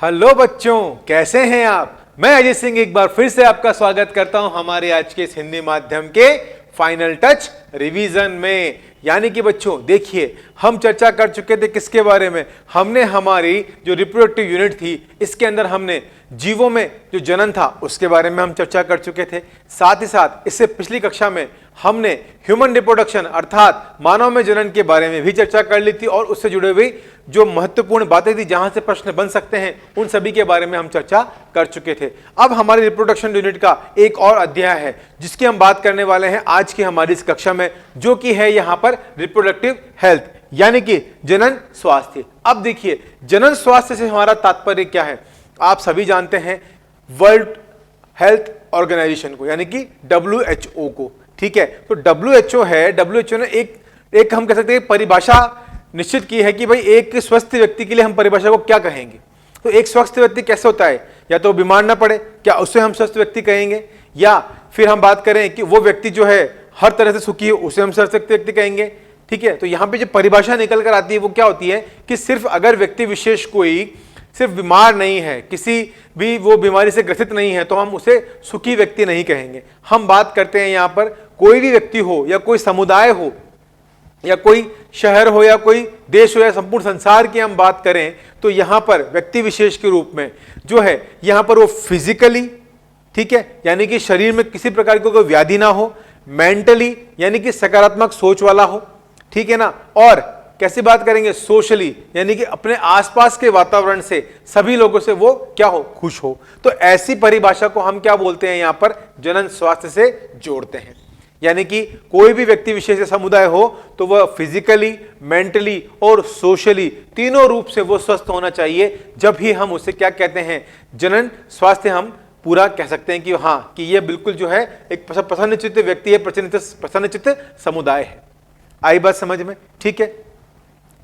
Hello बच्चों, कैसे हैं आप। मैं अजय सिंह एक बार फिर से आपका स्वागत करता हूं हमारे आज के इस हिंदी माध्यम के फाइनल टच रिवीजन में। यानी कि बच्चों देखिए, हम चर्चा कर चुके थे किसके बारे में। हमने हमारी जो रिप्रोडक्टिव यूनिट थी इसके अंदर हमने जीवों में जो जनन था उसके बारे में हम चर्चा कर चुके थे। साथ ही साथ इससे पिछली कक्षा में हमने ह्यूमन रिप्रोडक्शन अर्थात मानव में जनन के बारे में भी चर्चा कर ली थी और उससे जुड़े हुई जो महत्वपूर्ण बातें थी जहां से प्रश्न बन सकते हैं उन सभी के बारे में हम चर्चा कर चुके थे। अब हमारी रिप्रोडक्शन यूनिट का एक और अध्याय है जिसकी हम बात करने वाले हैं आज की हमारी इस कक्षा में, जो कि है यहां पर रिप्रोडक्टिव हेल्थ यानी कि जनन स्वास्थ्य। अब देखिए, जनन स्वास्थ्य से हमारा तात्पर्य क्या है। आप सभी जानते हैं वर्ल्ड हेल्थ ऑर्गेनाइजेशन को यानी कि WHO को, ठीक है। तो WHO है, WHO ने एक हम कह सकते हैं परिभाषा निश्चित की है कि भाई एक स्वस्थ व्यक्ति के लिए हम परिभाषा को क्या कहेंगे। तो एक स्वस्थ व्यक्ति कैसे होता है, या तो बीमार ना पड़े, क्या उससे हम स्वस्थ व्यक्ति कहेंगे, या फिर हम बात करें कि वो व्यक्ति जो है हर तरह से सुखी हो उसे हम स्वस्थ व्यक्ति कहेंगे, ठीक है। तो यहां पे जो परिभाषा निकल कर आती है वो क्या होती है कि सिर्फ अगर व्यक्ति विशेष कोई सिर्फ बीमार नहीं है, किसी भी वो बीमारी से ग्रसित नहीं है, तो हम उसे सुखी व्यक्ति नहीं कहेंगे। हम बात करते हैं यहां पर कोई भी व्यक्ति हो या कोई समुदाय हो या कोई शहर हो या कोई देश हो या संपूर्ण संसार की हम बात करें तो यहां पर व्यक्ति विशेष के रूप में जो है यहां पर वो फिजिकली, ठीक है, यानी कि शरीर में किसी प्रकार की कोई व्याधि ना हो, मेंटली यानी कि सकारात्मक सोच वाला हो, ठीक है ना, और कैसी बात करेंगे सोशली यानी कि अपने आसपास के वातावरण से सभी लोगों से वो क्या हो, खुश हो। तो ऐसी परिभाषा को हम क्या बोलते हैं, यहां पर जनन स्वास्थ्य से जोड़ते हैं। यानी कि कोई भी व्यक्ति विशेष या समुदाय हो तो वह फिजिकली, मेंटली और सोशली तीनों रूप से वो स्वस्थ होना चाहिए, जब ही हम उसे क्या कहते हैं, जनन स्वास्थ्य हम पूरा कह सकते हैं कि हाँ कि ये बिल्कुल जो है एक प्रसन्नचित्त व्यक्ति है, प्रसन्नचित्त समुदाय है। आई बात समझ में, ठीक है।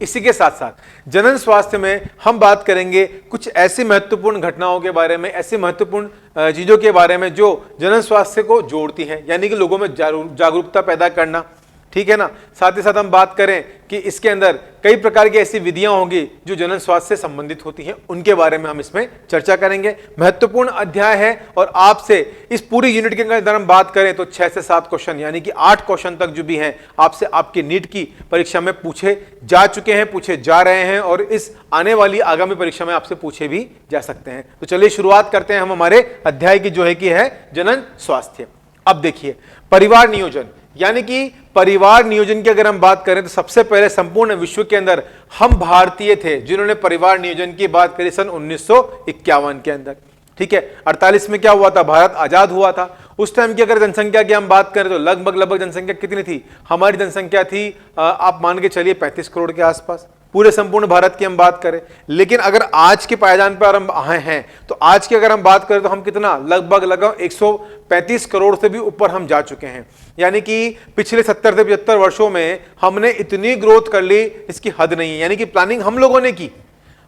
इसी के साथ साथ जनन स्वास्थ्य में हम बात करेंगे कुछ ऐसी महत्वपूर्ण घटनाओं के बारे में, ऐसी महत्वपूर्ण चीजों के बारे में जो जनन स्वास्थ्य को जोड़ती हैं, यानी कि लोगों में जागरूकता पैदा करना, ठीक है ना। साथ ही साथ हम बात करें कि इसके अंदर कई प्रकार की ऐसी विधियां होंगी जो जनन स्वास्थ्य से संबंधित होती हैं, उनके बारे में हम इसमें चर्चा करेंगे। महत्वपूर्ण अध्याय है और आपसे इस पूरी यूनिट के अंदर हम बात करें तो 6 से 7 क्वेश्चन यानी कि 8 क्वेश्चन तक जो भी हैं आपसे आपकी नीट की परीक्षा में पूछे जा चुके हैं, पूछे जा रहे हैं और इस आने वाली आगामी परीक्षा में आपसे पूछे भी जा सकते हैं। तो चलिए शुरुआत करते हैं हम हमारे अध्याय की, जो है कि है जनन स्वास्थ्य। अब देखिए, परिवार नियोजन यानी कि परिवार नियोजन की अगर हम बात करें तो सबसे पहले संपूर्ण विश्व के अंदर हम भारतीय थे जिन्होंने परिवार नियोजन की बात करी सन 1951 के अंदर, ठीक है। 48 में क्या हुआ था, भारत आजाद हुआ था। उस टाइम की अगर जनसंख्या की हम बात करें तो लगभग जनसंख्या कितनी थी, हमारी जनसंख्या थी आप मान के चलिए 35 करोड़ के आसपास, पूरे संपूर्ण भारत की हम बात करें। लेकिन अगर आज के पायदान पर हम आए हैं तो आज की अगर हम बात करें तो हम कितना लगभग 135 करोड़ से भी ऊपर हम जा चुके हैं। यानी कि पिछले 70 से 75 वर्षों में हमने इतनी ग्रोथ कर ली, इसकी हद नहीं है। यानी कि प्लानिंग हम लोगों ने की,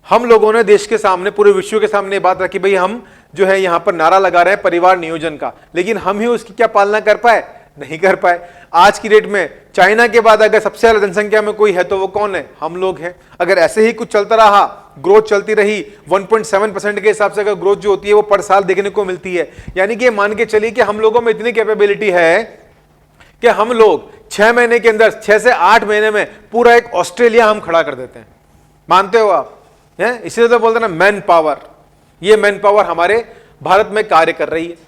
हम लोगों ने देश के सामने, पूरे विश्व के सामने बात रखी, भाई हम जो है यहां पर नारा लगा रहे हैं परिवार नियोजन का, लेकिन हम ही उसकी क्या पालना कर पाए, नहीं कर पाए। आज की डेट में चाइना के बाद अगर सबसे ज्यादा जनसंख्या में कोई है तो वो कौन है, हम लोग हैं। अगर ऐसे ही कुछ चलता रहा, ग्रोथ चलती रही 1.7% के हिसाब से अगर ग्रोथ जो होती है वो पर साल देखने को मिलती है, यानी कि मान के चलिए कि हम लोगों में इतनी कैपेबिलिटी है कि हम लोग 6 महीने के अंदर, 6 से 8 महीने में पूरा एक ऑस्ट्रेलिया हम खड़ा कर देते हैं। मानते हो आप, हैं? इसीलिए तो बोलते हैं ना मैन पावर, ये मैन पावर हमारे भारत में कार्य कर रही है।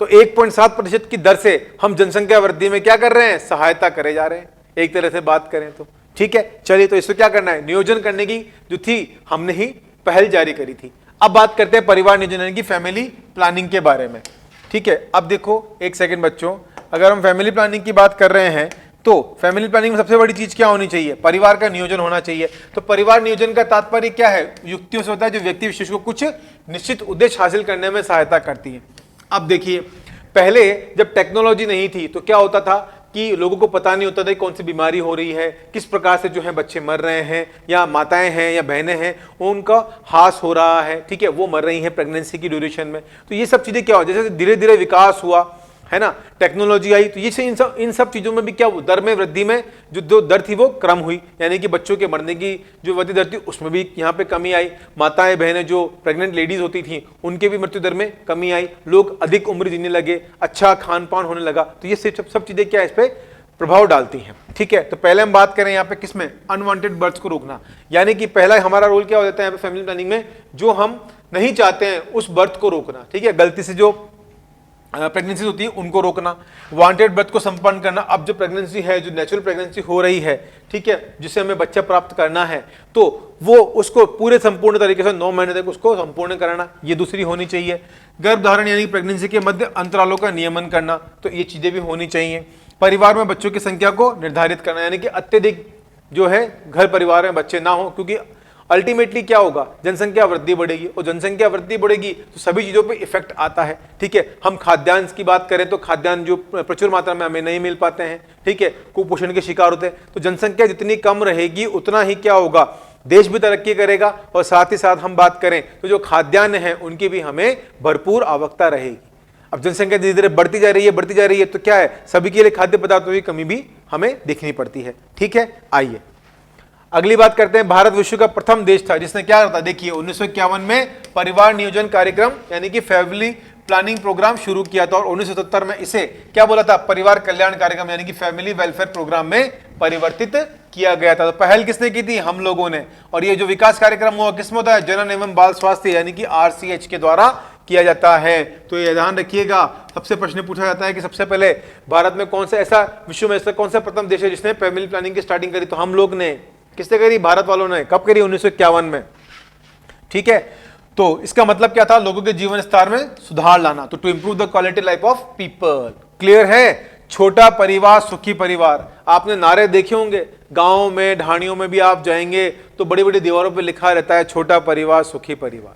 तो 1.7% की दर से हम जनसंख्या वृद्धि में क्या कर रहे हैं, सहायता करे जा रहे हैं, एक तरह से बात करें तो, ठीक है। चलिए, तो इसको क्या करना है, नियोजन करने की जो थी हमने ही पहल जारी करी थी। अब बात करते हैं परिवार नियोजन की फैमिली प्लानिंग के बारे में, ठीक है। अब देखो एक सेकंड बच्चों, अगर हम फैमिली प्लानिंग की बात कर रहे हैं तो फैमिली प्लानिंग में सबसे बड़ी चीज क्या होनी चाहिए, परिवार का नियोजन होना चाहिए। तो परिवार नियोजन का तात्पर्य क्या है, युक्तियों से होता है जो व्यक्ति विशेष को कुछ निश्चित उद्देश्य हासिल करने में सहायता करती है। अब देखिए, पहले जब टेक्नोलॉजी नहीं थी तो क्या होता था कि लोगों को पता नहीं होता था कौन सी बीमारी हो रही है, किस प्रकार से जो है बच्चे मर रहे हैं, या माताएं हैं या बहनें हैं उनका हास हो रहा है, ठीक है, वो मर रही हैं प्रेगनेंसी की ड्यूरेशन में। तो ये सब चीजें क्या हो, जैसे धीरे धीरे विकास हुआ है ना, टेक्नोलॉजी आई, तो ये इन सब चीजों में भी क्या दर में वृद्धि में जो दर थी वो कम हुई, यानी कि बच्चों के मरने की जो वृद्धि दर थी उसमें भी यहाँ पे कमी आई। माताएं बहनें जो प्रेग्नेंट लेडीज होती थी उनके भी मृत्यु दर में कमी आई, लोग अधिक उम्र जीने लगे, अच्छा खान पान होने लगा। तो ये सब चीजें क्या इस पे प्रभाव डालती हैं। ठीक है, तो पहले हम बात करें यहाँ पे किसमें, अनवांटेड बर्थ को रोकना, यानी कि पहला हमारा रोल क्या हो जाता है यहाँ पे फैमिली प्लानिंग में, जो हम नहीं चाहते हैं उस बर्थ को रोकना। ठीक है, गलती से जो प्रेगनेंसी होती है उनको रोकना, वांटेड बर्थ को संपन्न करना। अब जो प्रेगनेंसी है, जो नेचुरल प्रेगनेंसी हो रही है, ठीक है, जिसे हमें बच्चा प्राप्त करना है, तो वो उसको पूरे संपूर्ण तरीके से 9 महीने तक उसको संपूर्ण कराना, ये दूसरी होनी चाहिए। गर्भधारण यानी प्रेगनेंसी के मध्य अंतरालों का नियमन करना, तो ये चीजें भी होनी चाहिए। परिवार में बच्चों की संख्या को निर्धारित करना, यानी कि अत्यधिक जो है घर परिवार में बच्चे ना हो, क्योंकि अल्टीमेटली क्या होगा, जनसंख्या वृद्धि बढ़ेगी, और जनसंख्या वृद्धि बढ़ेगी तो सभी चीजों पे इफेक्ट आता है। ठीक है, हम खाद्यान्न की बात करें तो खाद्यान्न जो प्रचुर मात्रा में हमें नहीं मिल पाते हैं, ठीक है, कुपोषण के शिकार होते हैं। तो जनसंख्या जितनी कम रहेगी उतना ही क्या होगा, देश भी तरक्की करेगा, और साथ ही साथ हम बात करें तो जो खाद्यान्न है उनकी भी हमें भरपूर आवश्यकता रहेगी। अब जनसंख्या धीरे धीरे बढ़ती जा रही है, तो क्या है, सभी के लिए खाद्य पदार्थों की कमी भी हमें देखनी पड़ती है। ठीक है, आइए अगली बात करते हैं। भारत विश्व का प्रथम देश था जिसने क्या करता, देखिए 1951 में परिवार नियोजन कार्यक्रम यानी कि फैमिली प्लानिंग प्रोग्राम शुरू किया था, और 1977 में इसे क्या बोला था, परिवार कल्याण कार्यक्रम यानी कि फैमिली वेलफेयर प्रोग्राम में परिवर्तित किया गया था। तो पहल किसने की थी, हम लोगों ने। और ये जो विकास कार्यक्रम हुआ किसमें होता है, जनन एवं बाल स्वास्थ्य यानी कि RCH के द्वारा किया जाता है। तो ये ध्यान रखिएगा, सबसे प्रश्न पूछा जाता है कि सबसे पहले भारत में कौन सा ऐसा, विश्व में ऐसा कौन सा प्रथम देश है जिसने फैमिली प्लानिंग की स्टार्टिंग करी, तो हम लोग ने। किसने करी, भारत वालों ने। कब करी, 1951 में। ठीक है, तो इसका मतलब क्या था, लोगों के जीवन स्तर में सुधार लाना, तो to improve the quality life of people. Clear है, छोटा परिवार सुखी परिवार। आपने नारे देखे होंगे, गांव में ढाणियों में भी आप जाएंगे तो बड़ी बड़ी दीवारों पे लिखा रहता है, छोटा परिवार सुखी परिवार।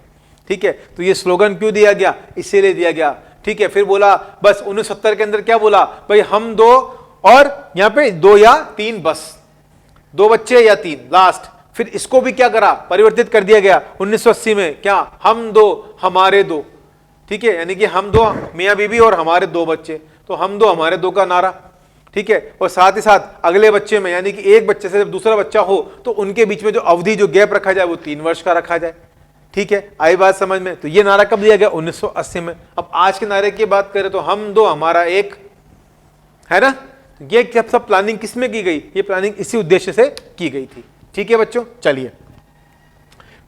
ठीक है, तो ये स्लोगन क्यों दिया गया, इसीलिए दिया गया। ठीक है, फिर बोला बस 1970 के अंदर क्या बोला, भाई हम 2 और यहाँ पे 2 या 3, बस 2 बच्चे या 3 लास्ट। फिर इसको भी क्या करा, परिवर्तित कर दिया गया 1980 में, क्या, हम 2 हमारे 2। ठीक है, यानी कि हम 2 मियां बीबी और हमारे 2 बच्चे, तो हम 2 हमारे 2 का नारा। ठीक है, और साथ ही साथ अगले बच्चे में यानी कि एक बच्चे से जब दूसरा बच्चा हो तो उनके बीच में जो अवधि, जो गैप रखा जाए वो 3 वर्ष का रखा जाए। ठीक है, आई बात समझ में। तो ये नारा कब दिया गया, 1980 में। अब आज के नारे की बात करें तो हम 2 हमारा 1, है ना। ये सब प्लानिंग किसमें की गई, ये प्लानिंग इसी उद्देश्य से की गई थी। ठीक है बच्चों, चलिए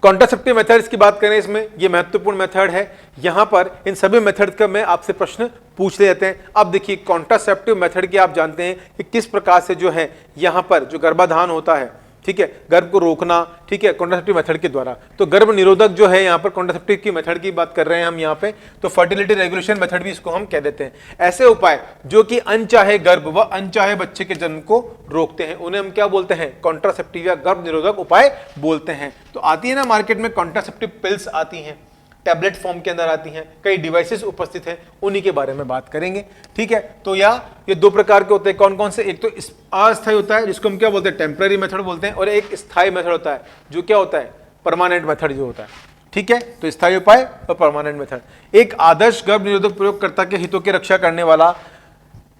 कॉन्ट्रासेप्टिव मेथड्स की बात करें, इसमें ये महत्वपूर्ण मेथड है। यहां पर इन सभी मेथड का मैं आपसे प्रश्न पूछ लेते हैं। अब देखिए कॉन्ट्रासेप्टिव मेथड की आप जानते हैं कि किस प्रकार से जो है यहां पर जो गर्भाधान होता है, ठीक है, गर्भ को रोकना, ठीक है, कॉन्ट्रासेप्टिव मेथड के द्वारा। तो गर्भ निरोधक जो है यहाँ पर कॉन्ट्रासेप्टिव की मेथड की बात कर रहे हैं हम यहाँ पे, तो फर्टिलिटी रेगुलेशन मेथड भी इसको हम कह देते हैं। ऐसे उपाय जो कि अनचाहे गर्भ व अनचाहे बच्चे के जन्म को रोकते हैं, उन्हें हम क्या बोलते हैं, कॉन्ट्रासेप्टिव या गर्भ निरोधक उपाय बोलते हैं। तो आती है ना मार्केट में कॉन्ट्रासेप्टिव पिल्स आती हैं, टैबलेट फॉर्म के अंदर आती हैं, कई डिवाइसेस उपस्थित हैं, उन्हीं के बारे में बात करेंगे। ठीक है, तो ये 2 प्रकार के होते हैं, कौन कौन से, एक तो अस्थायी होता है जिसको हम क्या बोलते हैं, टेम्पररी मेथड बोलते हैं, और एक स्थायी मेथड होता है जो क्या होता है, परमानेंट मेथड जो होता है। ठीक है, तो स्थायी उपाय और परमानेंट मेथड। एक आदर्श गर्भ निरोधक प्रयोगकर्ता के हितों की रक्षा करने वाला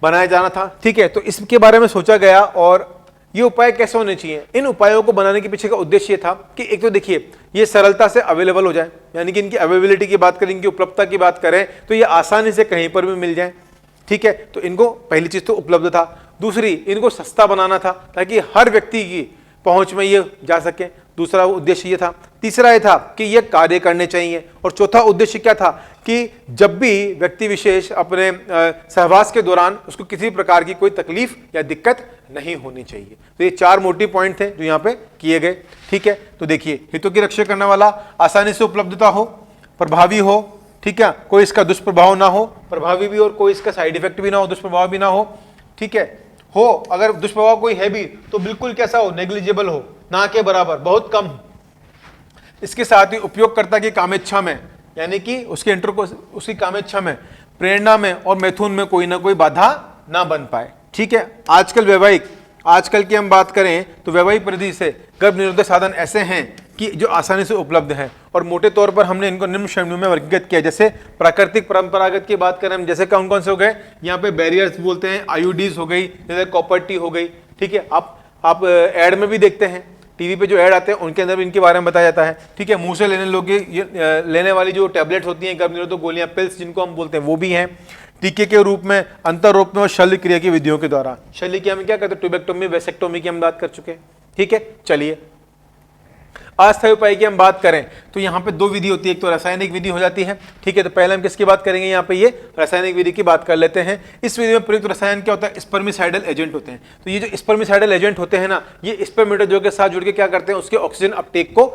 बनाया जाना था। ठीक है, तो इसके बारे में सोचा गया, और ये उपाय कैसे होने चाहिए। इन उपायों को बनाने के पीछे का उद्देश्य ये था कि एक तो देखिए ये सरलता से अवेलेबल हो जाए, यानी कि इनकी अवेलेबिलिटी की बात करें, इनकी उपलब्धता की बात करें तो ये आसानी से कहीं पर भी मिल जाए। ठीक है, तो इनको पहली चीज तो उपलब्ध था, दूसरी इनको सस्ता बनाना था ताकि हर व्यक्ति की पहुंच में ये जा सके, दूसरा उद्देश्य ये था। तीसरा ये था कि ये कार्य करने चाहिए, और चौथा उद्देश्य क्या था कि जब भी व्यक्ति विशेष अपने सहवास के दौरान उसको किसी प्रकार की कोई तकलीफ या दिक्कत नहीं होनी चाहिए। तो ये 4 मोटे पॉइंट थे जो यहाँ पे किए गए। ठीक है, तो देखिए हितों की रक्षा करने वाला, आसानी से उपलब्धता हो, प्रभावी हो, ठीक है, कोई इसका दुष्प्रभाव ना हो, प्रभावी भी और कोई इसका साइड इफेक्ट भी ना हो, दुष्प्रभाव भी ना हो। ठीक है, हो अगर दुष्प्रभाव कोई है भी तो बिल्कुल कैसा हो, नेग्लिजिबल हो, ना के बराबर, बहुत कम। इसके साथ ही उपयोगकर्ता की कामेच्छा में, यानी कि उसके उसकी कामेच्छा में, प्रेरणा में और मैथुन में कोई ना कोई बाधा ना बन पाए। ठीक है, आजकल की हम बात करें तो वैवाहिक परिधि से गर्भ निरोधक साधन ऐसे हैं कि जो आसानी से उपलब्ध हैं, और मोटे तौर पर हमने इनको निम्न श्रेणियों में वर्गीकृत किया। जैसे प्राकृतिक परंपरागत की बात करें हम, जैसे कौन कौन से हो गए, यहाँ पे बैरियर्स बोलते हैं, आईयूडीज हो गई, जैसे कॉपर टी हो गई, ठीक है। आप एड में भी देखते हैं, टीवी पे जो ऐड आते हैं उनके अंदर भी इनके बारे में बताया जाता है, ठीक है। मुंह से लेने वाली जो टैबलेट्स होती हैं, गर्भ निरोधक गोलियां, पिल्स जिनको हम बोलते हैं, वो भी हैं। टीके के रूप में, अंतरोप में और शल्य क्रिया की विधियों के द्वारा। शल्य क्रिया में क्या करते हैं, ट्यूबेक्टोमी, वेसेक्टोमी की हम बात कर चुके हैं, ठीक है। चलिए अस्थायी उपाय की हम बात करें तो यहाँ पे दो विधि होती है, एक तो रासायनिक विधि हो जाती है, ठीक है। तो पहले हम किसकी बात करेंगे, यहाँ पे ये रासायनिक विधि की बात कर लेते हैं। इस विधि में प्रयुक्त रसायन क्या होता है, स्पर्मिसाइडल एजेंट होते हैं। तो ये जो स्पर्मिसाइडल एजेंट होते हैं ना, ये स्पर्मेटोजोआ के साथ जुड़ के क्या करते हैं, उसके ऑक्सीजन अपटेक को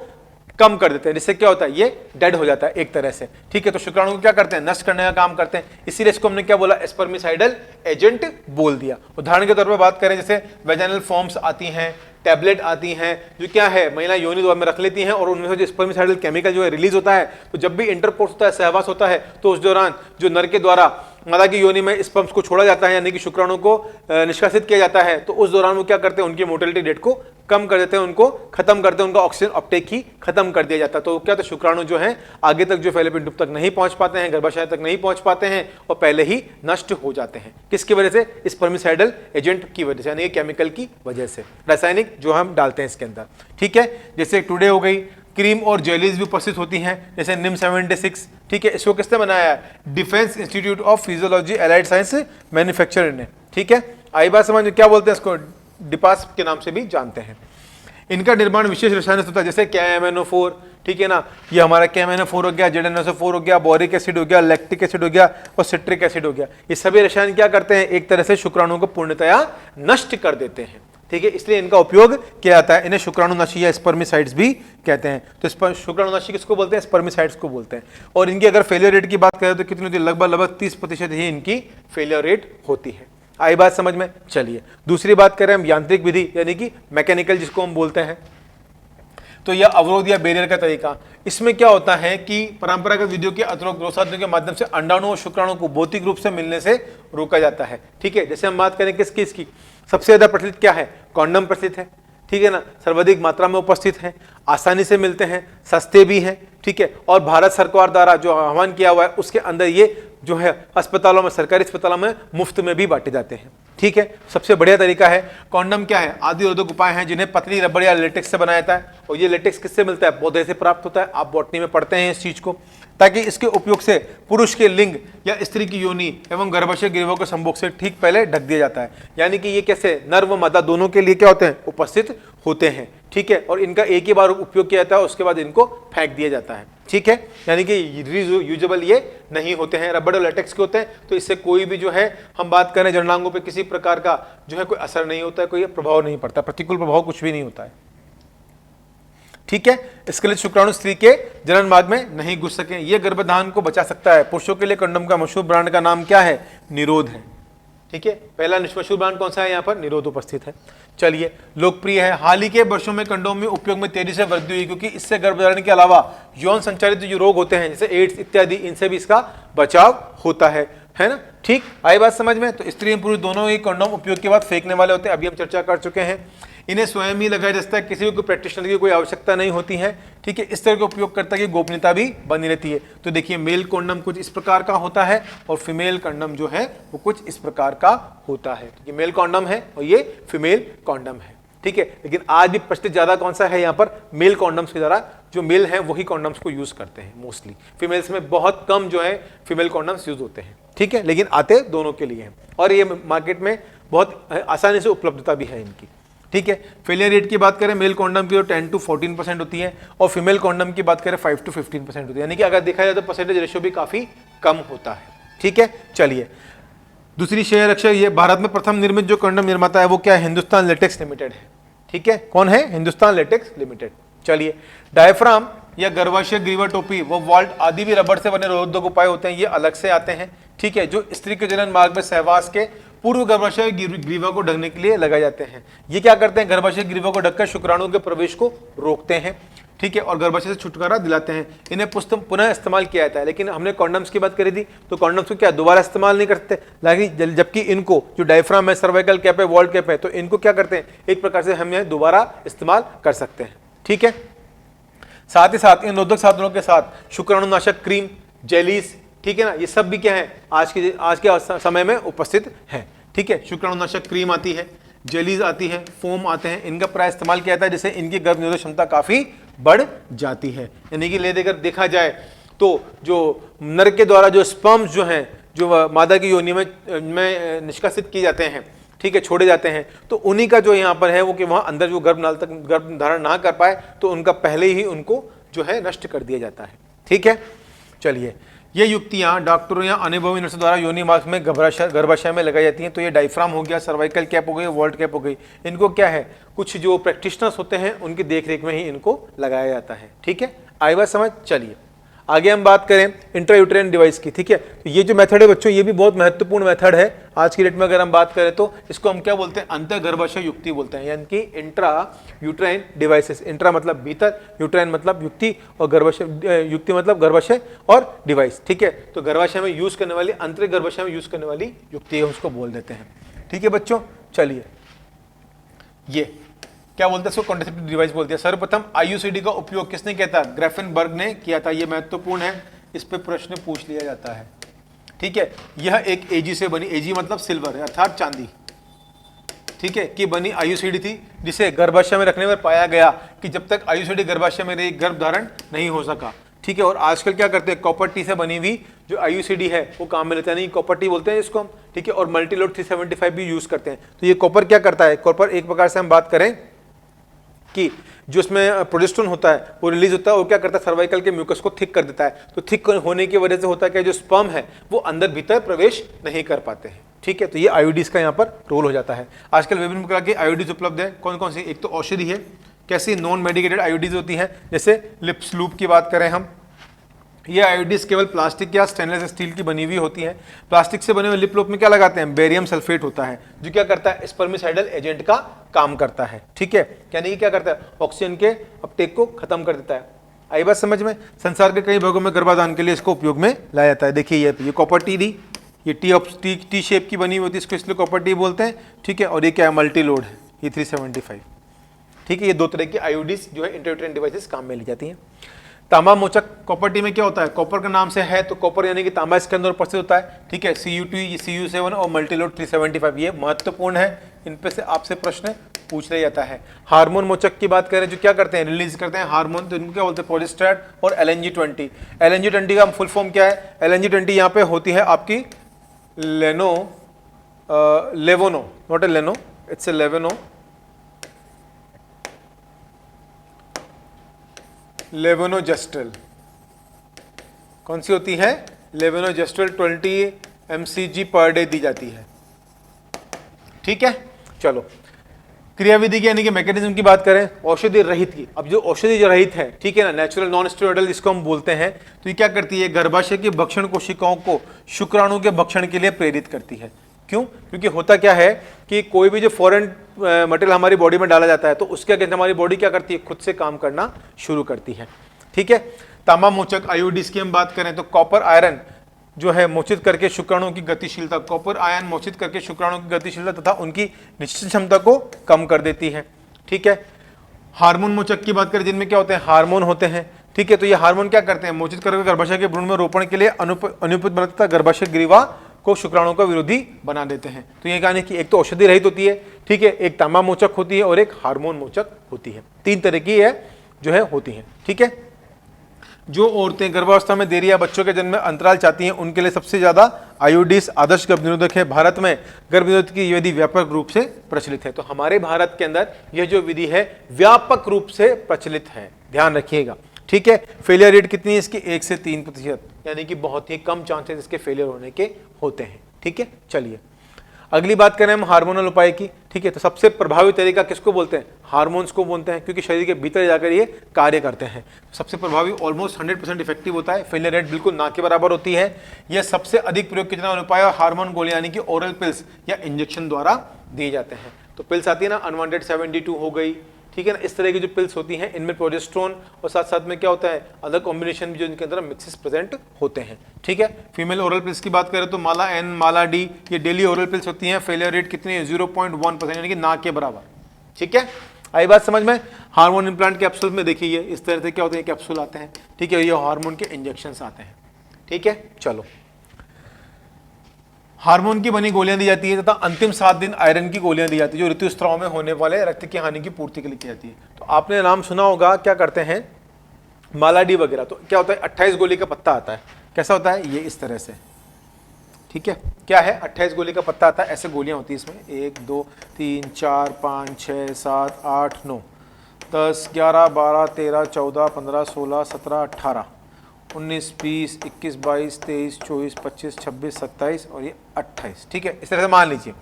कम कर देते हैं, जिससे क्या होता है, ये डेड हो जाता है एक तरह से, ठीक है। तो शुक्राणु को क्या करते हैं, नष्ट करने का काम करते हैं, इसीलिए इसको हमने क्या बोला, स्पर्मिसाइडल एजेंट बोल दिया। उदाहरण के तौर पर बात करें, जैसे वेजाइनल फॉर्म्स आती हैं, टैबलेट आती हैं, जो क्या है महिला योनि द्वार में रख लेती हैं, और उनमें से जो स्पर्मिसाइडल केमिकल जो है रिलीज होता है, तो जब भी इंटरकोर्स होता है, सहवास होता है, तो उस दौरान जो नर के द्वारा मादा की योनि में स्पर्म्स को छोड़ा जाता है, यानी कि शुक्राणु को निष्कासित किया जाता है, तो उस दौरान वो क्या करते हैं, उनकी मोटिलिटी रेट को कम कर देते हैं, उनको खत्म करते हैं, उनका ऑक्सीजन अपटेक ही खत्म कर दिया जाता है। तो क्या, तो शुक्राणु जो है आगे तक जो फैलोपियन ट्यूब तक नहीं पहुंच पाते हैं, गर्भाशय तक नहीं पहुंच पाते हैं, और पहले ही नष्ट हो जाते हैं। किसकी वजह से, स्पर्मिसाइडल एजेंट की वजह से, यानी केमिकल की वजह से, रासायनिक जो हम डालते हैं इसके अंदर, ठीक है। जैसे टुडे हो गई, क्रीम और जेलीज भी उपस्थित होती हैं, जैसे निम 76, ठीक है। इसको किसने बनाया है, defence institute of physiology allied science manufacturer ने, ठीक है। आई बात समझ, क्या बोलते हैं इसको, डिपास के नाम से भी जानते हैं। इनका निर्माण विशेष रसायन से होता है, जैसे KMnO4, ठीक है ना, ये हमारा KMnO4 हो गया, ZnSO4 हो गया, बोरिक एसिड हो गया, लैक्टिक एसिड हो गया, और सिट्रिक एसिड हो गया। ये सभी रसायन क्या करते हैं, एक तरह से शुक्राणु को पूर्णतया नष्ट कर देते हैं, ठीक है। इसलिए इनका उपयोग किया जाता है। इन्हें शुक्राणुनाशी या स्पर्मिसाइड्स भी कहते हैं। तो शुक्राणुनाशी किसको बोलते हैं, स्पर्मिसाइड्स को बोलते हैं। और इनकी अगर फेलियर रेट की बात करें तो कितनी होती है, लगभग 30% ही इनकी फेलियर रेट होती है। आई बात समझ में। चलिए दूसरी बात करें हम, यांत्रिक विधि यानी कि मैकेनिकल जिसको हम बोलते हैं, तो यह अवरोध या बैरियर का तरीका। इसमें क्या होता है कि परंपरागत विधियों के अतिरिक्त ग्रोथ साधनों के माध्यम से अंडाणु और शुक्राणु को भौतिक रूप से मिलने से रोका जाता है, ठीक है। जैसे हम बात करें किस किस की, सबसे ज्यादा प्रचलित क्या है, कॉन्डम प्रचलित है, ठीक है ना, सर्वाधिक मात्रा में उपस्थित हैं, आसानी से मिलते हैं, सस्ते भी हैं, ठीक है। और भारत सरकार द्वारा जो आह्वान किया हुआ है उसके अंदर ये जो है अस्पतालों में, सरकारी अस्पतालों में मुफ्त में भी बांटे जाते हैं, ठीक है। सबसे बढ़िया तरीका है। कॉन्डम क्या है, आदिरोधक उपाय हैं जिन्हें पतली रबड़ या लेटेक्स से बनाया जाता है, और ये लेटेक्स किससे मिलता है, पौधे से प्राप्त होता है। आप बॉटनी में पढ़ते हैं इस चीज को, ताकि इसके उपयोग से पुरुष के लिंग या स्त्री की योनि एवं गर्भाशय ग्रीवों के संभोग से ठीक पहले ढक दिया जाता है। यानी कि ये कैसे, नर व मादा दोनों के लिए क्या होते हैं, उपस्थित होते हैं, ठीक है। और इनका एक ही बार उपयोग किया जाता है, उसके बाद इनको फेंक दिया जाता है, ठीक है। यानी कि यूजेबल ये नहीं होते हैं, रबड़ और लेटेक्स के होते हैं, तो इससे कोई भी जो है हम बात करें जननांगों पे किसी प्रकार का जो है कोई असर नहीं होता है, कोई प्रभाव नहीं पड़ता, प्रतिकूल प्रभाव कुछ भी नहीं होता है, ठीक है। स्खलित शुक्राणु स्त्री के जनन मार्ग में नहीं घुस सके, ये गर्भधान को बचा सकता है। पुरुषों के लिए कंडोम का मशहूर ब्रांड का नाम क्या है, निरोध है, ठीक है। पहला मशहूर ब्रांड कौन सा है, यहाँ पर निरोध उपस्थित है। चलिए लोकप्रिय है। हाल ही के वर्षों में कंडोम में उपयोग में तेजी से वृद्धि हुई, क्योंकि इससे गर्भधारण के अलावा यौन संचालित जो रोग होते हैं जैसे एड्स इत्यादि, इनसे भी इसका बचाव होता है ना, ठीक। आई बात समझ में। तो स्त्री एवं पुरुष दोनों ही कंडोम उपयोग के बाद फेंकने वाले होते हैं, अभी हम चर्चा कर चुके हैं। इन्हें स्वयं ही लगाया जाता है, किसी भी प्रैक्टिशनर की कोई आवश्यकता नहीं होती है, ठीक है। इस तरह के उपयोगकर्ता की गोपनीयता भी बनी रहती है। तो देखिए मेल कंडोम कुछ इस प्रकार का होता है, और फीमेल कंडोम जो है वो कुछ इस प्रकार का होता है। ये मेल कंडोम है और ये फीमेल कंडोम है, ठीक है। लेकिन आज भी प्रचलित ज्यादा कौन सा है, यहाँ पर मेल कंडोम्स के द्वारा, जो मेल हैं वही कंडोम्स को यूज करते हैं मोस्टली। फीमेल्स में बहुत कम जो है फीमेल कंडोम्स यूज होते हैं, ठीक है। लेकिन आते दोनों के लिए हैं, और ये मार्केट में बहुत आसानी से उपलब्धता भी है इनकी, ठीक है। फेलियर रेट की बात करें मेल कंडोम की तो 10 to 14% होती है, और फीमेल कंडोम की बात करें 5 to 15% होती है। यानी कि अगर देखा जाए तो परसेंटेज रेशियो भी काफी कम होता है, ठीक है। चलिए दूसरी शेयर अक्षर, ये भारत में प्रथम निर्मित जो कंडोम निर्माता है वो क्या है, हिंदुस्तान लेटेक्स लिमिटेड है, ठीक है। कौन है, हिंदुस्तान लेटेक्स लिमिटेड। चलिए डायफ्राम या गर्भाशय ग्रीवा टोपी व वॉल्ट आदि भी रबड़ से बने रोधक उपाय होते हैं, ये अलग से आते हैं, ठीक है, जो स्त्री के जनन मार्ग में सहवास के पूर्व गर्भाशय ग्रीवा को ढकने के लिए लगाए जाते हैं। ये क्या करते हैं, गर्भाशय ग्रीवा को ढककर शुक्राणु के प्रवेश को रोकते हैं, ठीक है, और गर्भाशय से छुटकारा दिलाते हैं। इन्हें पुनः इस्तेमाल किया जाता है। लेकिन हमने कॉन्डम्स की बात करी थी, तो कॉन्डम्स को क्या दोबारा इस्तेमाल नहीं करते, जबकि इनको जो डायफ्राम है, सर्वाइकल कैप है, वॉल्ट कैप है, तो इनको क्या करते हैं, एक प्रकार से हम दोबारा इस्तेमाल कर सकते हैं, ठीक है। साथ ही साथ इन रोधक साधनों के साथ शुक्राणुनाशक क्रीम, जेलीज, ठीक है ना, ये सब भी क्या है आज के समय में उपस्थित है। ठीक है, शुक्राणुनाशक क्रीम आती है, जेलीज आती है, फोम आते हैं, इनका प्राय इस्तेमाल किया जाता है जिससे इनकी गर्भ निरोधक क्षमता काफी बढ़ जाती है। यानी कि ले देकर देखा जाए तो जो नर के द्वारा जो स्पर्म्स जो हैं जो मादा की योनि में निष्कासित किए जाते हैं, ठीक है, छोड़े जाते हैं, तो उन्हीं का जो यहाँ पर है वो कि वहाँ अंदर जो गर्भनाल तक गर्भ धारण ना कर पाए तो उनका पहले ही उनको जो है नष्ट कर दिया जाता है। ठीक है, चलिए, ये युक्तियां डॉक्टरों या अनुभवी नर्सों द्वारा योनि मार्ग में गर्भाशय में लगाई जाती हैं। तो ये डायफ्राम हो गया, सर्वाइकल कैप हो गई, वॉल्ट कैप हो गई, इनको क्या है कुछ जो प्रैक्टिशनर्स होते हैं उनकी देखरेख में ही इनको लगाया जाता है। ठीक है, आई बात समझ। चलिए आगे हम बात करें इंट्रायूटेराइन डिवाइस की। ठीक है, तो ये जो मेथड है बच्चों ये भी बहुत महत्वपूर्ण मेथड है आज की डेट में। अगर हम बात करें तो इसको हम क्या बोलते हैं, अंतर गर्भाशय युक्ति बोलते हैं, यानी कि इंट्रा यूट्राइन डिवाइसेस। इंट्रा मतलब भीतर, यूट्राइन मतलब युक्ति, और गर्भाशय युक्ति मतलब गर्भाशय और डिवाइस। ठीक है, तो गर्भाशय में यूज करने वाली, अंतर गर्भाशय में यूज करने वाली युक्ति है उसको बोल देते हैं। ठीक है बच्चों, चलिए ये क्या बोलते हैं इसको, कॉन्ट्रासेप्टिव डिवाइस बोलते हैं। सर्वप्रथम आईयूसीडी का उपयोग किसने किया था, ग्रेफेनबर्ग ने किया था। ये महत्वपूर्ण है, इस पे प्रश्न पूछ लिया जाता है। ठीक है, यह एक एजी से बनी, एजी मतलब सिल्वर अर्थात चांदी, ठीक है, की बनी आईयूसीडी थी जिसे गर्भाशय में रखने पर पाया गया कि जब तक आईयूसीडी गर्भाशय में रही गर्भ धारण नहीं हो सका। ठीक है, और आजकल क्या करते हैं, कॉपर टी से बनी हुई जो आईयूसीडी है वो काम में लेते हैं, नहीं कॉपर टी बोलते हैं इसको हम। ठीक है, और मल्टीलोड 375 भी यूज करते हैं। तो ये कॉपर क्या करता है, कॉपर एक प्रकार से हम बात करें कि जो इसमें प्रोजेस्टेरोन होता है वो रिलीज होता है और क्या करता है, सर्वाइकल के म्यूकस को थिक कर देता है। तो थिक होने की वजह से होता है कि जो स्पर्म है वो अंदर भीतर प्रवेश नहीं कर पाते हैं। ठीक है, तो ये आईयूडीज का यहाँ पर रोल हो जाता है। आजकल विभिन्न प्रकार की आईयूडीज उपलब्ध है। कौन कौन सी, एक तो औषधि है, कैसी नॉन मेडिकेटेड आईयूडीज होती है, जैसे लिप्स लूप की बात करें हम, ये आईयूडीज केवल प्लास्टिक या स्टेनलेस स्टील की बनी हुई होती है। प्लास्टिक से बने हुए लिप लोप में क्या लगाते हैं, बेरियम सल्फेट होता है जो क्या करता है, स्पर्मिसाइडल एजेंट का काम करता है। ठीक है, यानी कि क्या करता है, ऑक्सीजन के अपटेक को खत्म कर देता है। आई बात समझ में। संसार के कई भागों में गर्भाधान के लिए इसको उपयोग में लाया जाता है। देखिए ये कॉपर टी दी, ये टी शेप की बनी हुई होती है, इसको इसलिए कॉपर टी बोलते हैं। ठीक है, और ये क्या है, मल्टी लोड है, ये 375। ठीक है, ये दो तरह की आईयूडीज जो है इंट्रायूटेराइन डिवाइसेस काम में ली जाती हैं। तांबा मोचक कॉपर टी में क्या होता है, कॉपर का नाम से है तो कॉपर यानी कि तांबा इसके अंदर उपस्थित होता है। ठीक है, Cu2, Cu7 और मल्टीलोड 375, ये महत्वपूर्ण है, इन पे से आपसे प्रश्न पूछ लिया जाता है। हार्मोन मोचक की बात करें जो क्या करते हैं, रिलीज करते हैं हार्मोन, तो इनको क्या बोलते हैं, प्रोजेस्टेरोन और LNG20। LNG20 का फुल फॉर्म क्या है, LNG20 यहाँ पे होती है आपकी लेवोनो, नॉट ए लेनो, इट्स ए लेवोनो, लेवोनोजेस्ट्रल। कौन सी होती है, लेवोनोजेस्ट्रल 20 mcg पर डे दी जाती है। ठीक है, चलो क्रियाविधि की यानी कि मैकेनिज्म की बात करें, औषधि रहित की। अब जो औषधि जो रहित है, ठीक है ना, नेचुरल नॉन स्टेरॉइडल जिसको हम बोलते हैं, तो ये क्या करती है, गर्भाशय की भक्षण कोशिकाओं को शुक्राणु के भक्षण के लिए प्रेरित करती है। क्यों, क्योंकि होता क्या है कि कोई भी जो फॉरेन मटेरियल हमारी बॉडी में डाला जाता है तो उसके अगेंस्ट हमारी बॉडी क्या करती है, खुद से काम करना शुरू करती है। ठीक है, तांबा मोचक आईयूडीज की हम बात करें तो कॉपर आयरन जो है मोचित करके शुक्राणुओं की गतिशीलता, कॉपर आयन मोचित करके शुक्राणुओं की गतिशीलता तथा उनकी निश्चित क्षमता को कम कर देती है। ठीक है, हार्मोन मोचक की बात करें जिनमें क्या होते हैं, हार्मोन होते हैं। ठीक है, तो ये हार्मोन क्या करते हैं, मोचित करके गर्भाशय के भ्रूण में रोपण के लिए अनुपयुक्त बनाता, गर्भाशय ग्रीवा को शुक्राणुओं का विरोधी बना देते हैं। तो ये कहने की एक तो औषधि रहित होती है, ठीक है, एक तांबा मोचक होती है और एक हार्मोन मोचक होती है। तीन तरह की है जो है होती है। ठीक है, जो औरतें गर्भावस्था में देरी या बच्चों के जन्म में अंतराल चाहती हैं उनके लिए सबसे ज्यादा आईयूडीज आदर्श गर्भ निरोधक है। भारत में गर्भ निरोधक की विधि व्यापक रूप से प्रचलित है। तो हमारे भारत के अंदर यह जो विधि है व्यापक रूप से प्रचलित है, ध्यान रखिएगा। ठीक है, फेलियर रेट कितनी है इसकी, 1 से 3%, यानी कि बहुत ही कम चांसेस इसके फेलियर होने के होते हैं। ठीक है, चलिए अगली बात करें हम हार्मोनल उपाय की। ठीक है, तो सबसे प्रभावी तरीका किसको बोलते हैं, हार्मोन्स को बोलते हैं, क्योंकि शरीर के भीतर जाकर ये कार्य करते हैं। सबसे प्रभावी ऑलमोस्ट 100% इफेक्टिव होता है, फेलियर रेट बिल्कुल ना के बराबर होती है। यह सबसे अधिक प्रयोग कितना उपाय हार्मोन गोलियां यानी कि ओरल पिल्स या इंजेक्शन द्वारा दिए जाते हैं। तो पिल्स आती है ना, अनवांटेड 72 हो गई, ठीक है ना, इस तरह की जो पिल्स होती हैं इनमें प्रोजेस्टेरोन और साथ साथ में क्या होता है, अदर कॉम्बिनेशन भी जो इनके अंदर मिक्सेस प्रेजेंट होते हैं। ठीक है, फीमेल ओरल पिल्स की बात करें तो माला एन, माला डी, ये डेली ओरल पिल्स होती हैं। फेलियर रेट कितनी है, 0.1%, यानी कि ना के बराबर। ठीक है, आई बात समझ में। हार्मोन इम्प्लांट कैप्सूल में देखिए इस तरह से क्या होते हैं, कैप्सूल आते हैं, ठीक है, ये हार्मोन के इंजेक्शंस आते हैं, ठीक है। चलो, हार्मोन की बनी गोलियां दी जाती है तथा अंतिम 7 दिन आयरन की गोलियां दी जाती है जो ऋतुस्राव में होने वाले रक्त की हानि की पूर्ति के लिए की जाती है। तो आपने नाम सुना होगा, क्या करते हैं, मालाडी वगैरह। तो क्या होता है, 28 गोली का पत्ता आता है, कैसा होता है, ये इस तरह से, ठीक है। क्या है, 28 गोली का पत्ता आता है, ऐसे गोलियां होती है इसमें, 1 2 3 4 5 6 7 8 9 10 11 12 13 14 15 16 17 18 19 20 21 22 23 24 25 26 27 और ये 28, ठीक है, इस तरह से मान लीजिए।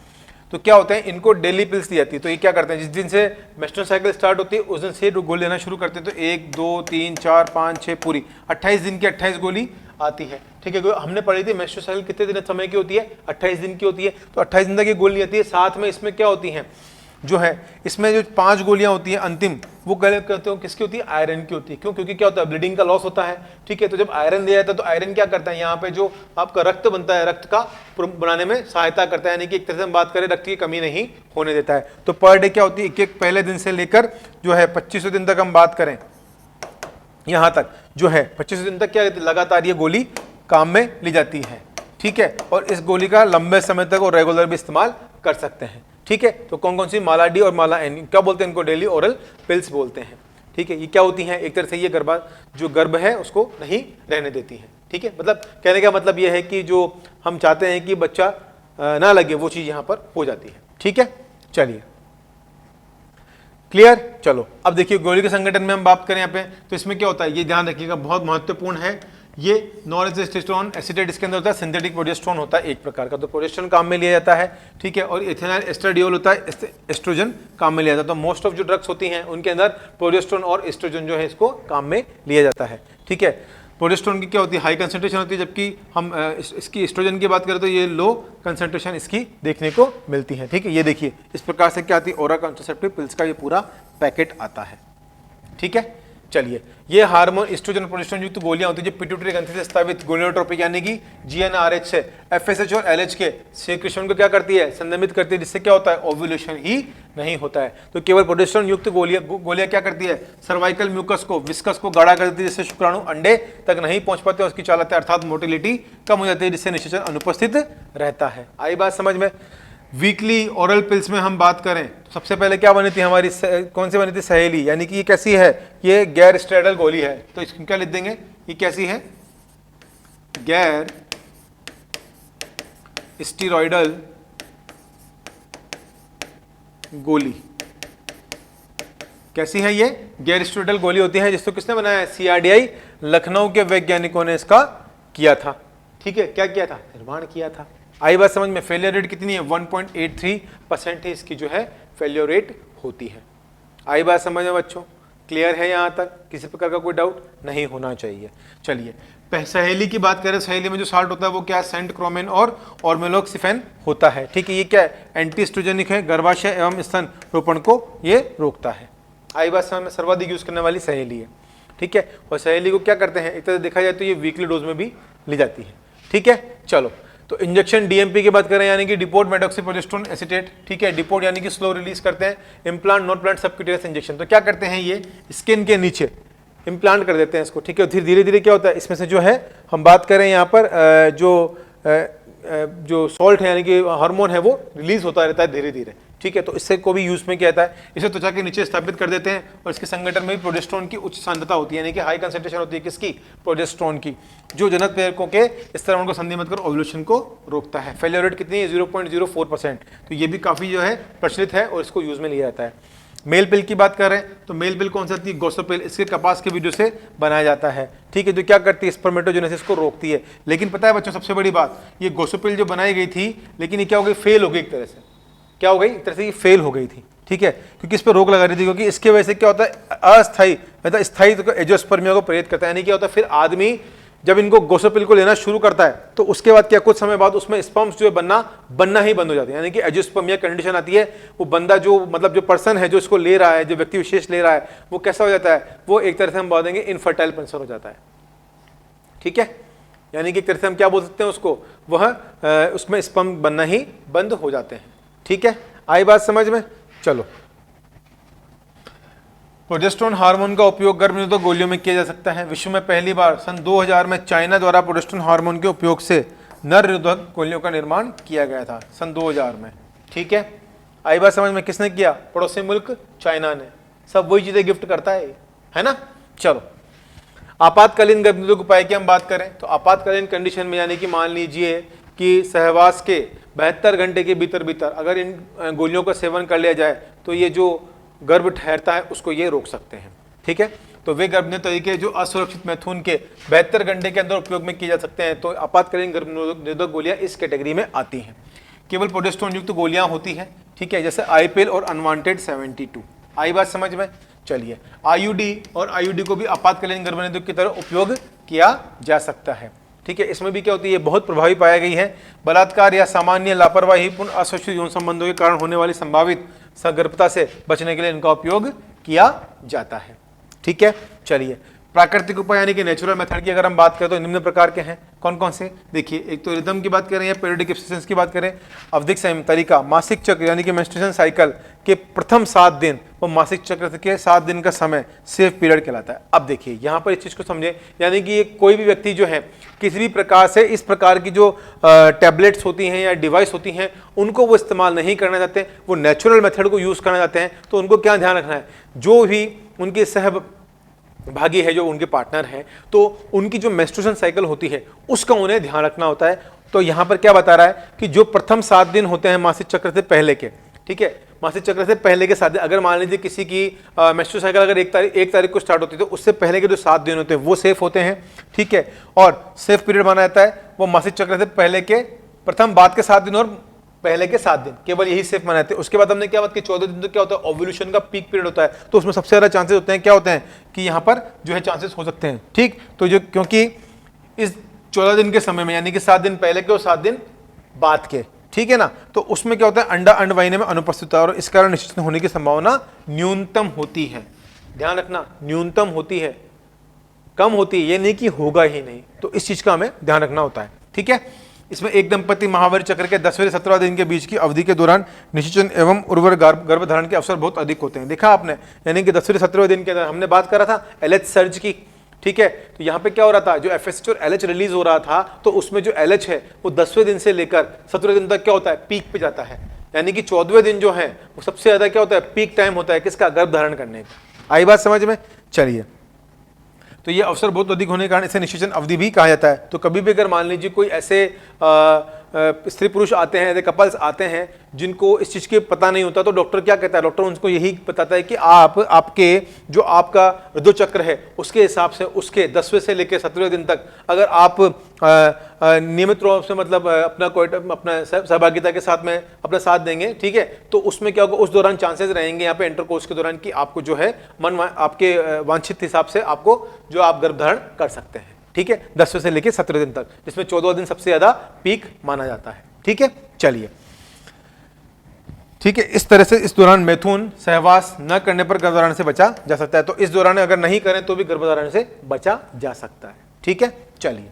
तो क्या होता है, इनको डेली पिल्स दी जाती है। तो ये क्या करते हैं, जिस दिन से मेंस्ट्रुअल साइकिल स्टार्ट होती है उस दिन से गोली लेना शुरू करते हैं। तो 1 2 3 4 5 6 पूरी 28 दिन की 28 गोली आती है, ठीक है। हमने पढ़ी थी मेंस्ट्रुअल साइकिल कितने दिन समय की होती है, 28 दिन की होती है। तो 28 दिन तक ये गोली आती है। साथ में इसमें क्या होती है, जो है इसमें जो 5 गोलियां होती हैं अंतिम, वो कलेक्ट करते हो किसकी होती है, आयरन की होती है। क्यों, क्योंकि क्या होता है, ब्लीडिंग का लॉस होता है, ठीक है। तो जब आयरन दिया जाता है तो आयरन क्या करता है, यहाँ पे जो आपका रक्त बनता है, रक्त का बनाने में सहायता करता है, यानी कि एक तरह से हम बात करें रक्त की कमी नहीं होने देता है। तो पर डे क्या होती है, एक पहले दिन से लेकर जो है 25 दिन तक हम बात करें, यहाँ तक जो है 25 दिन तक क्या लगातार ये गोली काम में ली जाती है, ठीक है। और इस गोली का लंबे समय तक और रेगुलर भी इस्तेमाल कर सकते हैं, ठीक है। तो कौन कौन सी, माला डी और माला एन, क्या बोलते हैं इनको, डेली ओरल पिल्स बोलते हैं, ठीक है। ये क्या होती हैं, एक तरह से ये जो गर्भ है उसको नहीं रहने देती है, ठीक है। मतलब कहने का मतलब ये है कि जो हम चाहते हैं कि बच्चा ना लगे वो चीज यहाँ पर हो जाती है, ठीक है। चलिए, क्लियर। चलो अब देखिए गोली के संगठन में हम बात करें यहाँ पे, तो इसमें क्या होता है, ये ध्यान रखिएगा, बहुत महत्वपूर्ण है। ये नॉन एसिटेट इसके अंदर होता है, सिंथेटिक प्रोजेस्टेरोन होता है एक प्रकार का, तो प्रोजेस्टेरोन काम में लिया जाता है, ठीक है। और इथेनॉल एस्ट्राडियोल होता है, एस्ट्रोजन काम में लिया जाता है। तो मोस्ट ऑफ जो ड्रग्स होती हैं उनके अंदर प्रोजेस्टेरोन और एस्ट्रोजन जो है इसको काम में लिया जाता है, ठीक है। प्रोजेस्टेरोन की क्या होती है, हाई कंसंट्रेशन होती है, जबकि हम इसकी एस्ट्रोजन की बात करें तो ये लो कंसंट्रेशन इसकी देखने को मिलती है, ठीक है। ये देखिए इस प्रकार से क्या आती है, ओरल कॉन्ट्रासेप्टिव पिल्स का ये पूरा पैकेट आता है, ठीक है। चलिए, ये हार्मोन एस्ट्रोजन प्रोजेस्टेरोन युक्त गोलियां होती है जो पिट्यूटरी ग्रंथि से स्रावित गोनेडोट्रोपिक यानी कि जीएनआरएच से एफएसएच और एलएच के सेक्रेशन को क्या करती है, संदमित करती है, जिससे क्या होता है, ओव्यूलेशन ही नहीं होता है। तो केवल प्रोजेस्टेरोन युक्त गोलियां क्या करती है, सर्वाइकल म्यूकस को, विस्कस को गाढ़ा कर देती है, जिससे शुक्राणु अंडे तक नहीं पहुंच पाते, उसकी चालकता अर्थात मोटिलिटी कम हो जाती है, जिससे निषेचन अनुपस्थित रहता है। आई बात समझ में। वीकली ओरल पिल्स में हम बात करें तो सबसे पहले क्या बनी थी हमारी, कौन सी बनी थी, सहेली, यानी कि ये कैसी है, ये गैर स्टेरॉयडल गोली है। तो इसको क्या लिख देंगे, ये कैसी है, गैर स्टेरॉयडल गोली। कैसी है ये, गैर स्टेरॉयडल गोली होती है, जिसको किसने बनाया है, सीआरडीआई लखनऊ के वैज्ञानिकों ने इसका किया था, ठीक है। क्या किया था, निर्माण किया था। आई बात समझ में। फेलियर रेट कितनी है, 1.83% ही इसकी जो है फेलियर रेट होती है। आई बात समझ में बच्चों, क्लियर है, यहाँ तक किसी प्रकार का कोई डाउट नहीं होना चाहिए। चलिए, सहेली की बात करें, सहेली में जो साल्ट होता है वो क्या, सेंट क्रोमेन और ऑर्मेलोक्सिफेन होता है, ठीक है। ये क्या है, एंटी एस्ट्रोजेनिक है, गर्भाशय एवं स्तन रोपण को ये रोकता है। आई बात समझ में, सर्वाधिक यूज करने वाली सहेली है, ठीक है। और सहेली को क्या करते हैं, एक तरह देखा जाए तो ये वीकली डोज में भी ली जाती है, ठीक है। चलो, तो इंजेक्शन डीएमपी की बात करें, यानी कि डिपोट मेटॉक्सीप्रोजेस्टेरोन एसीटेट, ठीक है। डिपोट यानी कि स्लो रिलीज करते हैं। Implant not plant subcutaneous injection, तो क्या करते हैं, ये स्किन के नीचे इम्प्लांट कर देते हैं इसको, ठीक है। फिर धीरे धीरे क्या होता है, इसमें से जो है हम बात करें यहाँ पर जो सॉल्ट है यानी कि हार्मोन है वो रिलीज होता रहता है धीरे धीरे, ठीक है। तो इससे को भी यूज में क्या आता है, इसे त्वचा के नीचे स्थापित कर देते हैं और इसके संगठन में भी प्रोजेस्टेरोन की उच्च सांद्रता होती है, यानी कि हाई कंसंट्रेशन होती है किसकी, प्रोजेस्टेरोन की, जो जनक प्रेरकों के स्रावन को संधिमत कर ओव्यूलेशन को रोकता है। फेलियर रेट कितनी है, 0.04%। तो ये भी काफी जो है प्रचलित है और इसको यूज में लिया जाता है। मेल पिल की बात कर रहे हैं तो मेल पिल कौन सी आती है, गोसोपिल, इसके कपास के बीजों से बनाया जाता है, ठीक है। जो क्या करती है, स्पर्मेटोजेनेसिस को रोकती है। लेकिन पता है बच्चों सबसे बड़ी बात, ये गोसोपिल जो बनाई गई थी, लेकिन ये क्या हो गई, फेल हो गई एक तरह से। क्या हो गई, एक तरह से ये फेल हो गई थी, ठीक है, क्योंकि इस पर रोक लगा रही थी, क्योंकि इसके वजह से क्या होता है, अस्थायी मतलब स्थायी एंजियोस्पर्मिया को प्रेरित करता है। यानी क्या होता है, फिर आदमी जब इनको गोसोपिल को लेना शुरू करता है तो उसके बाद क्या, कुछ समय बाद उसमें स्पर्म्स जो है बनना ही बंद हो जाते हैं, यानी कि एंजियोस्पर्मिया कंडीशन आती है। वो बंदा जो मतलब जो पर्सन है जो इसको ले रहा है, जो व्यक्ति विशेष ले रहा है, वो कैसा हो जाता है, वो एक तरह से हम बोल देंगे इनफर्टाइल पर्सन हो जाता है, ठीक है। यानी कि एक तरह से हम क्या बोल सकते हैं उसको, वह उसमें स्पर्म बनना ही बंद हो जाते हैं, ठीक है। आई बात समझ में। चलो, प्रोजेस्टेरोन हार्मोन का उपयोग गर्भनिरोधक गोलियों में किया जा सकता है। विश्व में पहली बार सन 2000 में चाइना द्वारा प्रोजेस्टेरोन हार्मोन के उपयोग से नर निरोधक गोलियों का निर्माण किया गया था सन 2000 में। ठीक है, आई बात समझ में? किसने किया? पड़ोसी मुल्क चाइना ने। सब वही चीजें गिफ्ट करता है ना। चलो, आपातकालीन गर्भनिरोधक उपाय की हम बात करें तो आपातकालीन कंडीशन में, यानी कि मान लीजिए कि सहवास के 72 घंटे के भीतर भीतर अगर इन गोलियों का सेवन कर लिया जाए तो ये जो गर्भ ठहरता है उसको ये रोक सकते हैं। ठीक है, तो वे गर्भनिरोधक तरीके जो असुरक्षित मैथुन के 72 घंटे के अंदर उपयोग में किए जा सकते हैं, तो आपातकालीन गर्भनिरोधक गोलियां इस कैटेगरी में आती हैं। केवल प्रोजेस्टेरोन युक्त गोलियां होती हैं। ठीक है, जैसे आईपिल और अनवांटेड 72। आई बात समझ में? चलिए, आईयूडी और आईयूडी को भी आपातकालीन गर्भनिरोधक की तरह उपयोग किया जा सकता है। ठीक है, इसमें भी क्या होती है, बहुत प्रभावी पाया गई है। बलात्कार या सामान्य लापरवाही पूर्ण असुरक्षित यौन संबंधों के कारण होने वाली संभावित सगर्भता से बचने के लिए इनका उपयोग किया जाता है। ठीक है, चलिए, प्राकृतिक उपाय यानी कि नेचुरल मेथड की अगर हम बात करें तो निम्न प्रकार के हैं। कौन कौन से? देखिए, एक तो रिदम की बात करें या पीरियडिक एब्स्टिनेंस की बात करें। अवधिक संयम तरीका, मासिक चक्र यानी कि मेंस्ट्रुएशन साइकिल के प्रथम 7 दिन और मासिक चक्र के 7 दिन का समय सेफ पीरियड कहलाता है। अब देखिए, यहाँ पर इस चीज को समझे, यानी कि कोई भी व्यक्ति जो है किसी भी प्रकार से इस प्रकार की जो टैबलेट्स होती हैं या डिवाइस होती हैं उनको वो इस्तेमाल नहीं करना चाहते, वो नेचुरल मेथड को यूज करना चाहते हैं, तो उनको क्या ध्यान रखना है, जो भी उनके भागी है, जो उनके पार्टनर हैं, तो उनकी जो मेंस्ट्रुएशन साइकिल होती है उसका उन्हें ध्यान रखना होता है। तो यहाँ पर क्या बता रहा है कि जो प्रथम 7 दिन होते हैं मासिक चक्र से पहले के, ठीक है, मासिक चक्र से पहले के 7 दिन, अगर मान लीजिए किसी की मेंस्ट्रुएशन साइकिल अगर 1 तारीख को स्टार्ट होती है तो उससे पहले के जो 7 दिन होते हैं वो सेफ होते हैं। ठीक है, और सेफ पीरियड माना जाता है वो मासिक चक्र से पहले के प्रथम बाद के 7 दिन और पहले के 7 दिन, केवल यही सेफ मनाते हैं। उसके बाद हमने क्या बात की, 14 दिन तो क्या होता है, ओव्यूलेशन का पीक पीरियड होता है, तो उसमें सबसे ज्यादा चांसेस होते हैं, क्या होते हैं कि यहाँ पर जो है चांसेस हो सकते हैं। ठीक, तो जो क्योंकि इस 14 दिन के समय में, यानी कि 7 दिन पहले के और 7 दिन बाद के, ठीक है ना, तो उसमें क्या होता है, अंडा अंडवाहिनी में अनुपस्थित होता है और इस कारण निश्चित होने की संभावना न्यूनतम होती है। ध्यान रखना, न्यूनतम होती है, कम होती है, ये नहीं कि होगा ही नहीं। तो इस चीज का हमें ध्यान रखना होता है। ठीक है, इसमें एक दंपति महावारी चक्र के 10वें से 17वें दिन के बीच की अवधि के दौरान निषेचन एवं उर्वर गर्भधारण के अवसर बहुत अधिक होते हैं। देखा आपने, यानी कि 10वें से 17वें दिन के अंदर हमने बात करा था एलएच सर्ज की। ठीक है, तो यहाँ पे क्या हो रहा था, जो एफएसएच और एलएच रिलीज हो रहा था, तो उसमें जो एलएच है वो 10वें दिन से लेकर 17वें दिन तक क्या होता है, पीक पे जाता है। यानी कि 14वें दिन जो है वो सबसे ज्यादा क्या होता है, पीक टाइम होता है किसका, गर्भधारण करने का। आई बात समझ में? चलिए, तो ये अवसर बहुत अधिक होने के कारण इसे निषेचन अवधि भी कहा जाता है। तो कभी भी अगर मान लीजिए कोई ऐसे स्त्री पुरुष आते हैं, ऐसे कपल्स आते हैं जिनको इस चीज़ के पता नहीं होता, तो डॉक्टर क्या कहता है, डॉक्टर उनको यही बताता है कि आपके जो आपका ऋतुचक्र है उसके हिसाब से उसके 10वें से लेकर 17वें दिन तक अगर आप नियमित रूप से मतलब अपना सहभागिता के साथ में अपना साथ देंगे, ठीक है, तो उसमें क्या होगा, उस दौरान चांसेस रहेंगे यहाँ पे इंटरकोर्स के दौरान कि आपको जो है आपके वांछित हिसाब से आपको जो आप गर्भधारण कर सकते हैं। ठीक है, 10वें से लेकर 17वें दिन तक, जिसमें 14वां दिन सबसे ज्यादा पीक माना जाता है। ठीक है, चलिए, ठीक है, इस तरह से इस दौरान मैथुन सहवास न करने पर गर्भधारण से बचा जा सकता है। तो इस दौरान अगर नहीं करें तो भी गर्भधारण से बचा जा सकता है। ठीक है, चलिए,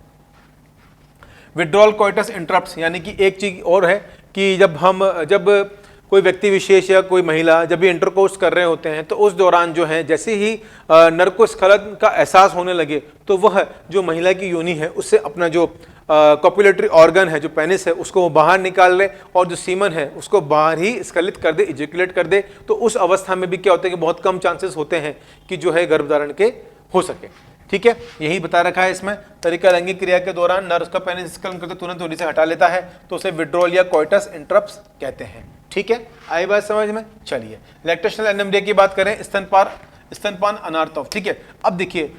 विड्रॉल कोइटस इंटरप्ट्स, यानी कि एक चीज और है कि जब कोई व्यक्ति विशेष या कोई महिला जब भी इंटरकोर्स कर रहे होते हैं तो उस दौरान जो है जैसे ही नर को स्खलन का एहसास होने लगे तो वह जो महिला की योनि है उससे अपना जो कॉपुलेटरी ऑर्गन है, जो पेनिस है, उसको वो बाहर निकाल ले और जो सीमन है उसको बाहर ही स्खलित कर दे, इजैकुलेट कर दे। तो उस अवस्था में भी क्या होता है कि बहुत कम चांसेस होते हैं कि जो है गर्भधारण के हो सके। ठीक है, यही बता रखा है इसमें। तरीका लैंगिक क्रिया के दौरान नर उसका पेनिस स्खलन करके तुरंत योनि से हटा लेता है तो उसे विड्रॉल या कोइटस इंटरप्ट्स कहते हैं। ठीक है, आई बात समझ में? चलिए, लैक्टेशनल एनेमिया की बात करें, स्तनपान अनार्थव। ठीक है, अब देखिए,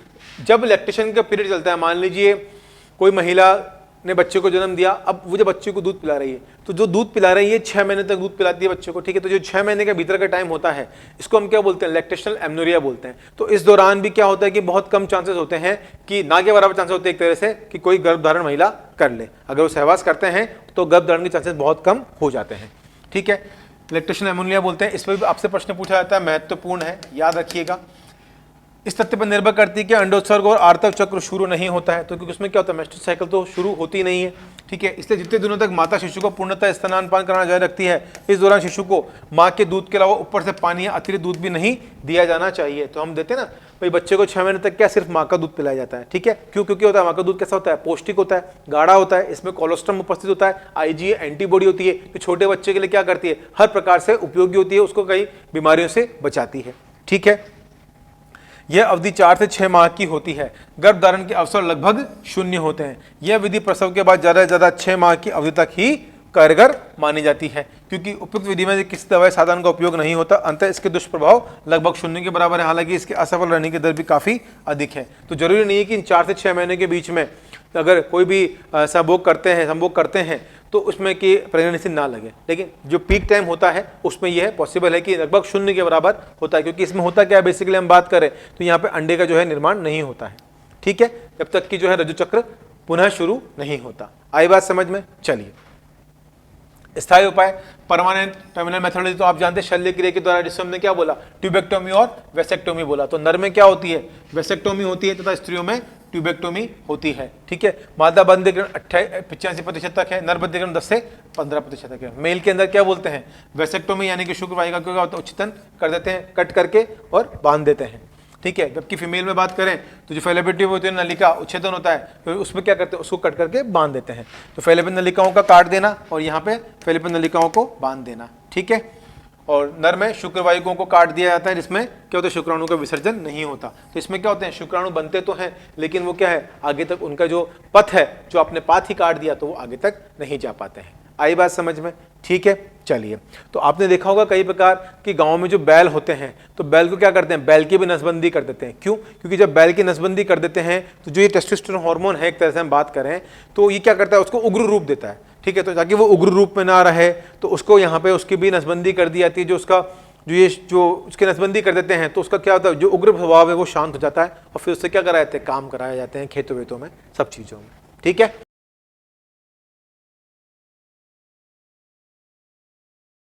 जब लैक्टेशन का पीरियड चलता है, मान लीजिए कोई महिला ने बच्चे को जन्म दिया, अब वो जब बच्चे को दूध पिला रही है, तो जो दूध पिला रही है 6 महीने तक दूध पिलाती है बच्चे को। ठीक है, तो जो 6 महीने के भीतर का टाइम होता है इसको हम क्या बोलते हैं, लैक्टेशनल एमनोरिया बोलते हैं। तो इस दौरान भी क्या होता है कि बहुत कम चांसेस होते हैं, कि ना के बराबर चांसेस होते हैं एक तरह से, कि कोई गर्भधारण महिला कर ले। अगर वो सहवास करते हैं तो गर्भधारण के चांसेस बहुत कम हो जाते हैं। ठीक है, लैक्टेशनल एमोनिया बोलते हैं। इस पर भी आपसे प्रश्न पूछा जाता है, महत्वपूर्ण है, याद रखिएगा। इस तथ्य पर निर्भर करती है कि अंडोत्सर्ग और आर्तव चक्र शुरू नहीं होता है, तो क्योंकि उसमें क्या होता है, मेस्टल साइकिल तो शुरू होती नहीं है, ठीक है। इसलिए जितने दिनों तक माता शिशु को पूर्णतः स्तनपान कराना जारी रखती है, इस दौरान शिशु को माँ के दूध के अलावा ऊपर से पानी या अतिरिक्त दूध भी नहीं दिया जाना चाहिए। तो हम देते हैं ना भाई, बच्चे को 6 महीने तक क्या सिर्फ माँ का दूध पिलाया जाता है, ठीक है। क्यों? क्योंकि होता है माँ का दूध कैसा होता है, पौष्टिक होता है, गाढ़ा होता है, इसमें कोलोस्ट्रम उपस्थित होता है, IgA एंटीबॉडी होती है, जो छोटे बच्चे के लिए क्या करती है, हर प्रकार से उपयोगी होती है, उसको कई बीमारियों से बचाती है, ठीक है। यह अवधि 4 से 6 माह की होती है। गर्भधारण के अवसर लगभग 0 होते हैं। यह विधि प्रसव के बाद ज्यादा से ज्यादा 6 माह की अवधि तक ही कारगर मानी जाती है, क्योंकि उपयुक्त विधि में किसी दवाई साधन का उपयोग नहीं होता, अंततः इसके दुष्प्रभाव लगभग 0 के बराबर है। हालांकि इसके असफल रहने की दर भी काफी अधिक है। तो जरूरी नहीं है कि इन 4 से 6 महीने के बीच में अगर कोई भी संभोग करते हैं तो उसमें कि प्रेगनेंसी ना लगे, लेकिन जो पीक टाइम होता है उसमें यह पॉसिबल है कि लगभग 0 के बराबर होता है, क्योंकि इसमें होता क्या है, बेसिकली हम बात करें तो यहाँ पे अंडे का जो है निर्माण नहीं होता है, ठीक है, जब तक कि जो है ऋतु चक्र पुनः शुरू नहीं होता। आई बात समझ में? चलिए, स्थायी उपाय, परमानेंट टर्मिनल मेथोडोलॉजी तो आप जानते हैं, शल्य क्रिया के द्वारा, जिसमें हमने क्या बोला, ट्यूबेक्टोमी और वेसेक्टोमी बोला। तो नर में क्या होती है, वेसेक्टोमी होती है, तथा स्त्रियों में ट्यूबेक्टोमी होती है, ठीक है। मादा बंधीकरण 85% तक है, नर बंधीकरण 10 से 15% तक है। मेल के अंदर क्या बोलते हैं, वेसेक्टोमी यानी कि शुक्र वाहिका को क्या होता है, उच्चतन कर देते हैं, कट करके और बांध देते हैं, ठीक है। जबकि फीमेल में बात करें तो जो फैलोपियन होती है, नलिका उच्छेदन होता है, तो उसमें क्या करते हैं, उसको कट करके बांध देते हैं। तो फैलोपियन नलिकाओं का काट देना और यहाँ पे फैलोपियन नलिकाओं को बांध देना, ठीक है। और नर में शुक्रवाहिकों को काट दिया जाता है, जिसमें क्या होता है, शुक्राणु का विसर्जन नहीं होता। तो इसमें क्या होते हैं, शुक्राणु बनते तो हैं, लेकिन वो क्या है, आगे तक उनका जो पथ है, जो आपने पाथ ही काट दिया, तो वो आगे तक नहीं जा पाते हैं। आई बात समझ में? ठीक है। चलिए, तो आपने देखा होगा कई प्रकार कि गांव में जो बैल होते हैं, तो बैल को क्या करते हैं, बैल की भी नसबंदी कर देते हैं। क्यों? क्योंकि जब बैल की नसबंदी कर देते हैं तो जो ये टेस्टोस्टेरोन हार्मोन है, एक तरह से हम बात करें तो ये क्या करता है, उसको उग्र रूप देता है, ठीक है। तो ताकि वो उग्र रूप में ना रहे, तो उसको यहाँ पे उसकी भी नसबंदी कर दी जाती है। जो उसकी नसबंदी कर देते हैं तो उसका क्या होता है, जो उग्र स्वभाव है वो शांत हो जाता है, और फिर उससे क्या कराए जाते हैं, काम कराए जाते हैं खेतों वेतों में, सब चीज़ों में, ठीक है।